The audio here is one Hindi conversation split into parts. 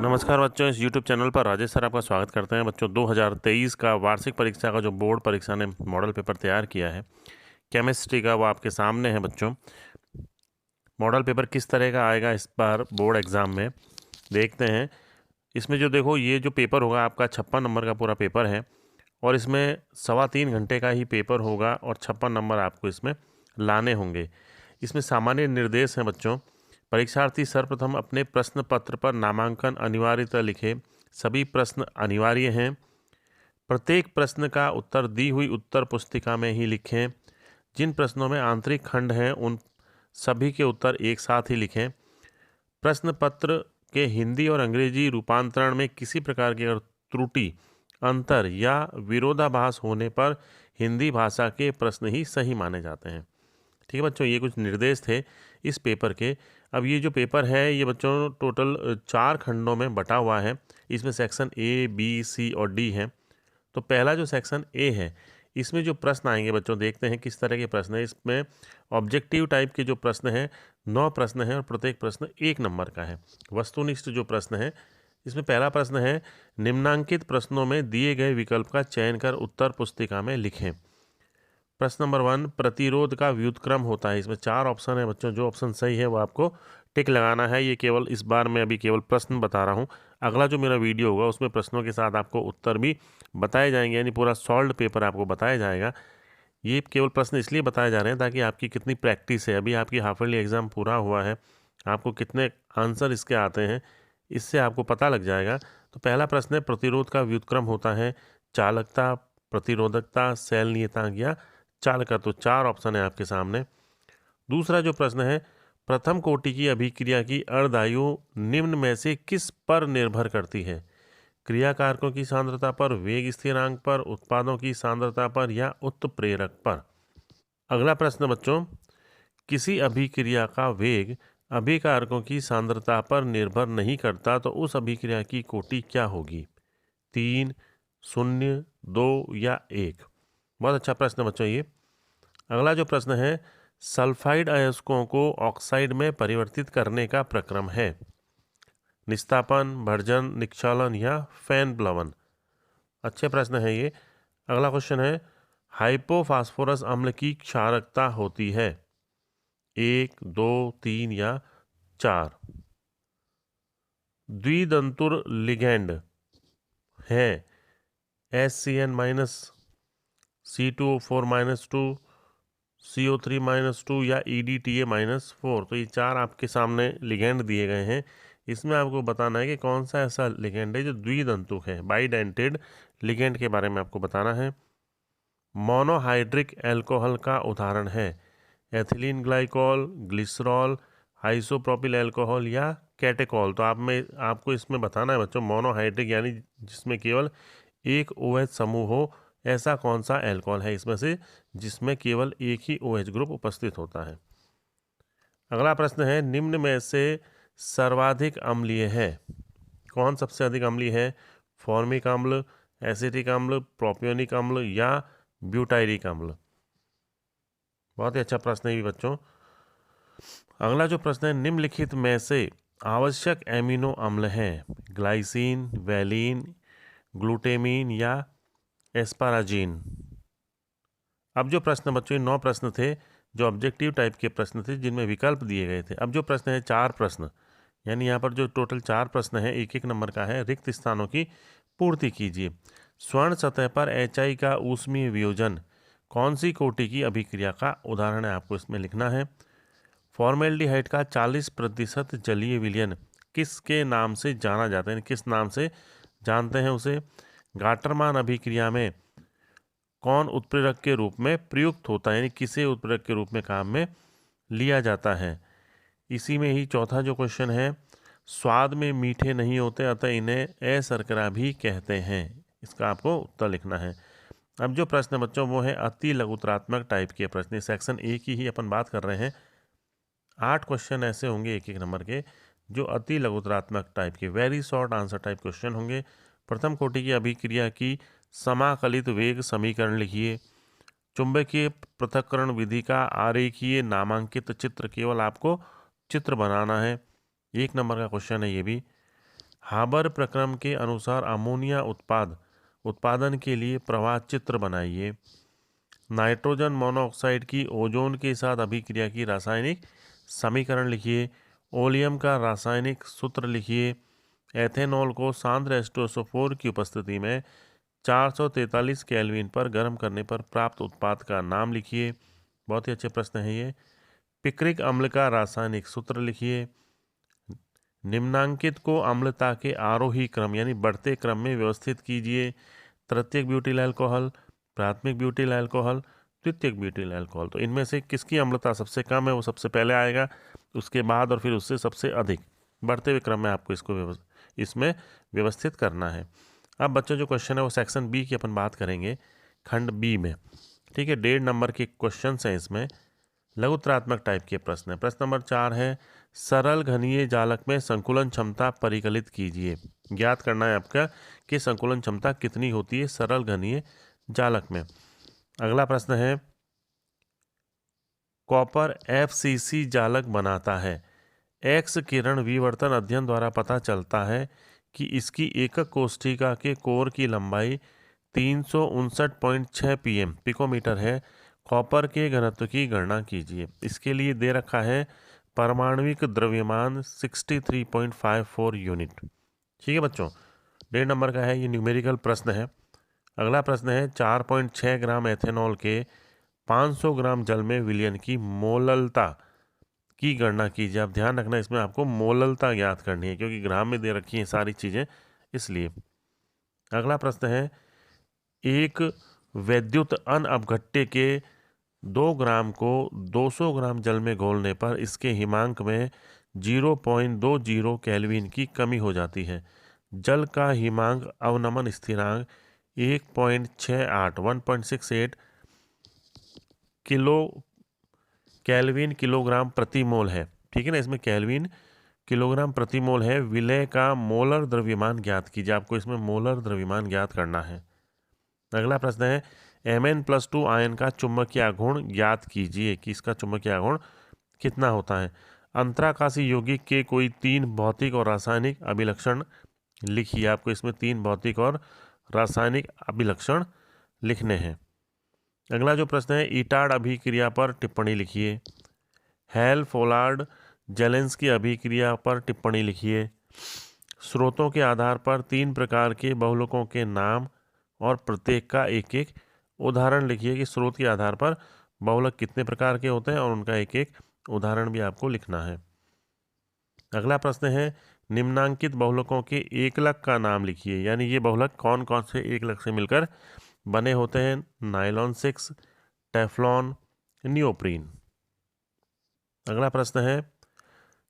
नमस्कार बच्चों, इस YouTube चैनल पर राजेश सर आपका स्वागत करते हैं। बच्चों 2023 का वार्षिक परीक्षा का जो बोर्ड परीक्षा ने मॉडल पेपर तैयार किया है केमिस्ट्री का, वो आपके सामने है। बच्चों मॉडल पेपर किस तरह का आएगा इस बार बोर्ड एग्ज़ाम में देखते हैं। इसमें जो देखो, ये जो पेपर होगा आपका 56 नंबर का पूरा पेपर है और इसमें 3.25 घंटे का ही पेपर होगा और 56 नंबर आपको इसमें लाने होंगे। इसमें सामान्य निर्देश हैं बच्चों। परीक्षार्थी सर्वप्रथम अपने प्रश्न पत्र पर नामांकन अनिवार्यतः लिखे। सभी प्रश्न अनिवार्य हैं। प्रत्येक प्रश्न का उत्तर दी हुई उत्तर पुस्तिका में ही लिखें। जिन प्रश्नों में आंतरिक खंड हैं उन सभी के उत्तर एक साथ ही लिखें। प्रश्न पत्र के हिंदी और अंग्रेजी रूपांतरण में किसी प्रकार की अगर त्रुटि, अंतर या विरोधाभास होने पर हिंदी भाषा के प्रश्न ही सही माने जाते हैं। ठीक है बच्चों, ये कुछ निर्देश थे इस पेपर के। अब ये जो पेपर है ये बच्चों टोटल 4 खंडों में बटा हुआ है। इसमें सेक्शन ए, बी, सी और डी है। तो पहला जो सेक्शन ए है, इसमें जो प्रश्न आएंगे बच्चों, देखते हैं किस तरह के प्रश्न है। इसमें ऑब्जेक्टिव टाइप के जो प्रश्न हैं 9 प्रश्न हैं और प्रत्येक प्रश्न 1 नंबर का है। वस्तुनिष्ठ जो प्रश्न है, इसमें पहला प्रश्न है, निम्नांकित प्रश्नों में दिए गए विकल्प का चयन कर उत्तर पुस्तिका में लिखें। प्रश्न नंबर 1, प्रतिरोध का व्युत्क्रम होता है। इसमें 4 ऑप्शन है बच्चों, जो ऑप्शन सही है वो आपको टिक लगाना है। ये केवल इस बार मैं अभी केवल प्रश्न बता रहा हूँ। अगला जो मेरा वीडियो होगा उसमें प्रश्नों के साथ आपको उत्तर भी बताए जाएंगे, यानी पूरा सॉल्व्ड पेपर आपको बताया जाएगा। ये केवल प्रश्न इसलिए बताए जा रहे हैं ताकि आपकी कितनी प्रैक्टिस है। अभी आपकी हाफ ईयरली एग्ज़ाम पूरा हुआ है, आपको कितने आंसर इसके आते हैं इससे आपको पता लग जाएगा। तो पहला प्रश्न है, प्रतिरोध का व्युत्क्रम होता है चालकता, प्रतिरोधकता, सेल नियतांक या चालकता। तो 4 ऑप्शन है आपके सामने। दूसरा जो प्रश्न है, प्रथम कोटि की अभिक्रिया की अर्धायु निम्न में से किस पर निर्भर करती है? क्रियाकारकों की सांद्रता पर, वेग स्थिरांक पर, उत्पादों की सांद्रता पर या उत्प्रेरक पर। अगला प्रश्न बच्चों, किसी अभिक्रिया का वेग अभिकारकों की सांद्रता पर निर्भर नहीं करता तो उस अभिक्रिया की कोटि क्या होगी? 3, 0, 2 या 1। बहुत अच्छा प्रश्न बच्चों ये। अगला जो प्रश्न है, सल्फाइड अयस्कों को ऑक्साइड में परिवर्तित करने का प्रक्रम है? निस्तापन, भर्जन, निक्षालन या फैन प्लवन। अच्छे प्रश्न है ये। अगला क्वेश्चन है, हाइपोफास्फोरस अम्ल की क्षारकता होती है 1, 2, 3 या 4। द्विदंतुर लिगेंड है SCN- C2O4-2, CO3-2 या EDTA-4। तो ये 4 आपके सामने लिगेंड दिए गए हैं। इसमें आपको बताना है कि कौन सा ऐसा लिगेंड है जो द्विदंतुक है। बाइडेंटेड लिगेंड के बारे में आपको बताना है। मोनोहाइड्रिक एल्कोहल का उदाहरण है ethylene glycol, glycerol, isopropyl alcohol या कैटेकॉल। तो आपको इसमें बताना है बच्चों, मोनोहाइड्रिक यानी जिसमें केवल एक OH समूह हो, ऐसा कौन सा एल्कोहल है इसमें से जिसमें केवल एक ही OH ग्रुप उपस्थित होता है। अगला प्रश्न है, निम्न में से सर्वाधिक अम्लीय है? कौन सबसे अधिक अम्लीय है? फॉर्मिक अम्ल, एसिटिक अम्ल, प्रोपियोनिक अम्ल या ब्यूटाइरिक अम्ल। बहुत ही अच्छा प्रश्न है ये बच्चों। अगला जो प्रश्न है, निम्नलिखित में से आवश्यक एमिनो अम्ल हैं? ग्लाइसिन, वैलिन, ग्लूटेमीन या एस्पाराजीन। अब जो प्रश्न बच्चों, 9 प्रश्न थे जो ऑब्जेक्टिव टाइप के प्रश्न थे जिनमें विकल्प दिए गए थे। अब जो प्रश्न है 4 प्रश्न, यानी यहाँ पर जो टोटल 4 प्रश्न है 1-1 नंबर का है। रिक्त स्थानों की पूर्ति कीजिए। स्वर्ण सतह पर HI का ऊष्मीय वियोजन कौन सी कोटि की अभिक्रिया का उदाहरण है? आपको इसमें लिखना है। फॉर्मेल्डिहाइड का 40% जलीय विलयन किसके नाम से जाना जाता है, किस नाम से जानते हैं उसे? गाटरमान अभिक्रिया में कौन उत्प्रेरक के रूप में प्रयुक्त होता है, यानी किसे उत्प्रेरक के रूप में काम में लिया जाता है? इसी में ही चौथा जो क्वेश्चन है, स्वाद में मीठे नहीं होते अतः इन्हें अशर्करा भी कहते हैं। इसका आपको उत्तर लिखना है। अब जो प्रश्न बच्चों वो है अति लघुतरात्मक टाइप के प्रश्न। सेक्शन ए की ही अपन बात कर रहे हैं। 8 क्वेश्चन ऐसे होंगे 1-1 नंबर के जो अति लघुतरात्मक टाइप के, very short answer type question होंगे। प्रथम कोटि की अभिक्रिया की समाकलित वेग समीकरण लिखिए। चुंबकीय पृथक्करण विधि का आरेखीय नामांकित चित्र, केवल आपको चित्र बनाना है। 1 नंबर का क्वेश्चन है ये भी। हाबर प्रक्रम के अनुसार अमोनिया उत्पादन के लिए प्रवाह चित्र बनाइए। नाइट्रोजन मोनोऑक्साइड की ओजोन के साथ अभिक्रिया की रासायनिक समीकरण लिखिए। ओलियम का रासायनिक सूत्र लिखिए। एथेनॉल को सांद्र H2SO4 की उपस्थिति में 443 केल्विन पर गर्म करने पर प्राप्त उत्पाद का नाम लिखिए। बहुत ही अच्छे प्रश्न है ये। पिक्रिक अम्ल का रासायनिक सूत्र लिखिए। निम्नांकित को अम्लता के आरोही क्रम यानी बढ़ते क्रम में व्यवस्थित कीजिए। तृतीयक ब्यूटिल अल्कोहल, प्राथमिक ब्यूटिल अल्कोहल, द्वितीयक ब्यूटिल अल्कोहल। तो इनमें से किसकी अम्लता सबसे कम है वो सबसे पहले आएगा, उसके बाद और फिर उससे सबसे अधिक बढ़ते हुए क्रम में आपको इसमें व्यवस्थित करना है। अब बच्चों जो क्वेश्चन है वो सेक्शन बी की अपन बात करेंगे, खंड बी में। ठीक है, 1.5 नंबर के क्वेश्चन हैं इसमें, लघुत्रात्मक टाइप के प्रश्न है। प्रश्न नंबर 4 है, सरल घनीय जालक में संकुलन क्षमता परिकलित कीजिए। ज्ञात करना है आपका कि संकुलन क्षमता कितनी होती है सरल घनीय जालक में। अगला प्रश्न है, कॉपर FCC जालक बनाता है। एक्स किरण विवर्तन अध्ययन द्वारा पता चलता है कि इसकी एकक कोष्ठिका के कोर की लंबाई 359.6 पिकोमीटर है। कॉपर के घनत्व की गणना कीजिए। इसके लिए दे रखा है परमाणविक द्रव्यमान 63.54 यूनिट। ठीक है बच्चों, 1.5 नंबर का है ये, न्यूमेरिकल प्रश्न है। अगला प्रश्न है, 4.6 ग्राम एथेनॉल के 500 ग्राम जल में विलयन की मोललता की गणना कीजिए। आप ध्यान रखना इसमें आपको मोललता ज्ञात करनी है क्योंकि ग्राम में दे रखी है सारी चीज़ें, इसलिए। अगला प्रश्न है, एक वैद्युत अनअपघट्य के 2 ग्राम को 200 ग्राम जल में घोलने पर इसके हिमांक में 0.20 केल्विन की कमी हो जाती है। जल का हिमांक अवनमन स्थिरांक 1.68 किलो केल्विन किलोग्राम प्रति मोल है। ठीक है ना, इसमें केल्विन किलोग्राम प्रति मोल है। विलय का मोलर द्रव्यमान ज्ञात कीजिए। आपको इसमें मोलर द्रव्यमान ज्ञात करना है। अगला प्रश्न है, Mn+2 आयन का चुंबकीय आघूर्ण ज्ञात कीजिए कि इसका चुंबकीय आघूर्ण कितना होता है। अंतराकाशी यौगिक के कोई 3 भौतिक और रासायनिक अभिलक्षण लिखिए। आपको इसमें 3 भौतिक और रासायनिक अभिलक्षण लिखने हैं। अगला जो प्रश्न है, ईटार्ड अभिक्रिया पर टिप्पणी लिखिए। हेल फोलार्ड जेलेंस की अभिक्रिया पर टिप्पणी लिखिए। स्रोतों के आधार पर 3 प्रकार के बहुलकों के नाम और प्रत्येक का एक एक उदाहरण लिखिए कि स्रोत के आधार पर बहुलक कितने प्रकार के होते हैं और उनका एक एक उदाहरण भी आपको लिखना है। अगला प्रश्न है, निम्नांकित बहुलकों के एकलक का नाम लिखिए। यानी ये बहुलक कौन कौन से एकलक से मिलकर बने होते हैं। Nylon 6, Teflon, neoprene. अगला प्रश्न है,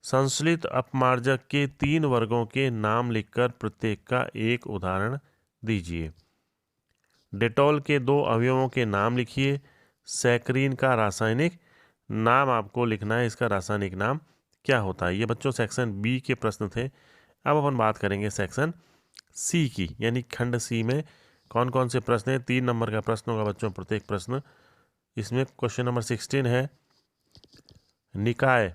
संश्लित अपमार्जक के 3 वर्गों के नाम लिखकर प्रत्येक का एक उदाहरण दीजिए। डेटॉल के 2 अवयवों के नाम लिखिए। सैकरीन का रासायनिक नाम आपको लिखना है, इसका रासायनिक नाम क्या होता है। ये बच्चों सेक्शन बी के प्रश्न थे। अब अपन बात करेंगे सेक्शन सी की, यानी खंड सी में कौन कौन से प्रश्न हैं। 3 नंबर का प्रश्न होगा बच्चों प्रत्येक प्रश्न। इसमें क्वेश्चन नंबर 16 है, निकाय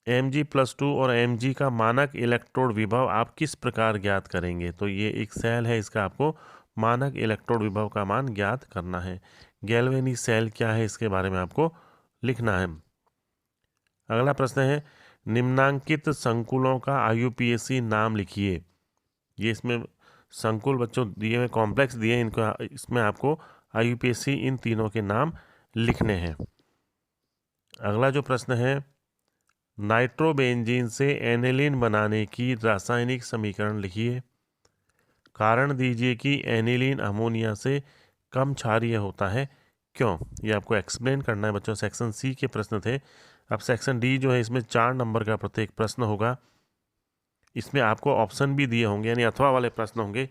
Mg+2 और Mg का मानक इलेक्ट्रोड विभव आप किस प्रकार ज्ञात करेंगे। तो ये एक सेल है, इसका आपको मानक इलेक्ट्रोड विभव का मान ज्ञात करना है। गैल्वेनी सेल क्या है इसके बारे में आपको लिखना है। अगला प्रश्न है, निम्नांकित संकुलों का IUPAC नाम लिखिए। ये इसमें संकुल बच्चों दिए हुए कॉम्प्लेक्स दिए, इनको इसमें आपको IUPAC इन तीनों के नाम लिखने हैं। अगला जो प्रश्न है, नाइट्रोबेंजीन से एनिलीन बनाने की रासायनिक समीकरण लिखिए। कारण दीजिए कि एनिलीन अमोनिया से कम क्षारीय होता है, क्यों। ये आपको एक्सप्लेन करना है बच्चों। सेक्शन सी के प्रश्न थे। अब सेक्शन डी जो है इसमें 4 नंबर का प्रत्येक प्रश्न होगा। इसमें आपको ऑप्शन भी दिए होंगे, यानी अथवा वाले प्रश्न होंगे।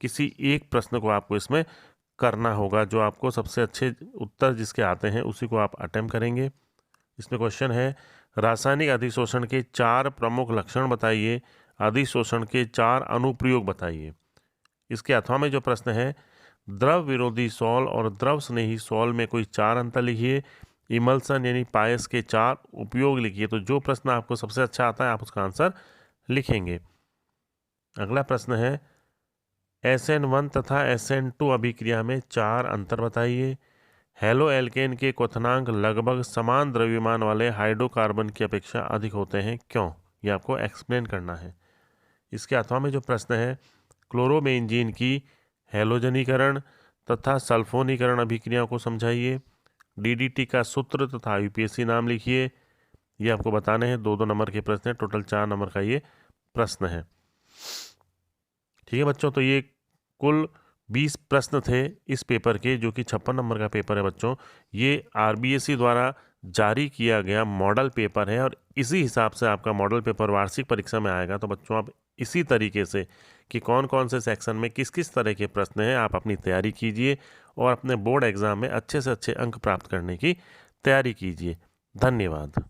किसी एक प्रश्न को आपको इसमें करना होगा, जो आपको सबसे अच्छे उत्तर जिसके आते हैं उसी को आप अटेम्प्ट करेंगे। इसमें क्वेश्चन है, रासायनिक अधिशोषण के 4 प्रमुख लक्षण बताइए। अधिशोषण के 4 अनुप्रयोग बताइए। इसके अथवा में जो प्रश्न है, द्रव विरोधी सॉल और द्रव स्नेही सॉल में कोई 4 अंतर लिखिए। इमल्सन यानी पायस के 4 उपयोग लिखिए। तो जो प्रश्न आपको सबसे अच्छा आता है आप उसका आंसर लिखेंगे। अगला प्रश्न है SN1 तथा SN2 अभिक्रिया में 4 अंतर बताइए। हेलो एल्केन के क्वथनांक लगभग समान द्रव्यमान वाले हाइड्रोकार्बन की अपेक्षा अधिक होते हैं, क्यों? ये आपको एक्सप्लेन करना है। इसके अथवा में जो प्रश्न है, क्लोरोबेंजीन की हैलोजनीकरण तथा सल्फोनीकरण अभिक्रियाओं को समझाइए। DDT का सूत्र तथा UPSC नाम लिखिए। ये आपको बताने हैं। 2-2 नंबर के प्रश्न हैं, टोटल 4 नंबर का ये प्रश्न है। ठीक है बच्चों, तो ये कुल 20 प्रश्न थे इस पेपर के, जो कि 56 नंबर का पेपर है बच्चों। ये RBSE द्वारा जारी किया गया मॉडल पेपर है और इसी हिसाब से आपका मॉडल पेपर वार्षिक परीक्षा में आएगा। तो बच्चों आप इसी तरीके से कि कौन कौन से सेक्शन में किस किस तरह के प्रश्न हैं, आप अपनी तैयारी कीजिए और अपने बोर्ड एग्ज़ाम में अच्छे से अच्छे अंक प्राप्त करने की तैयारी कीजिए। धन्यवाद।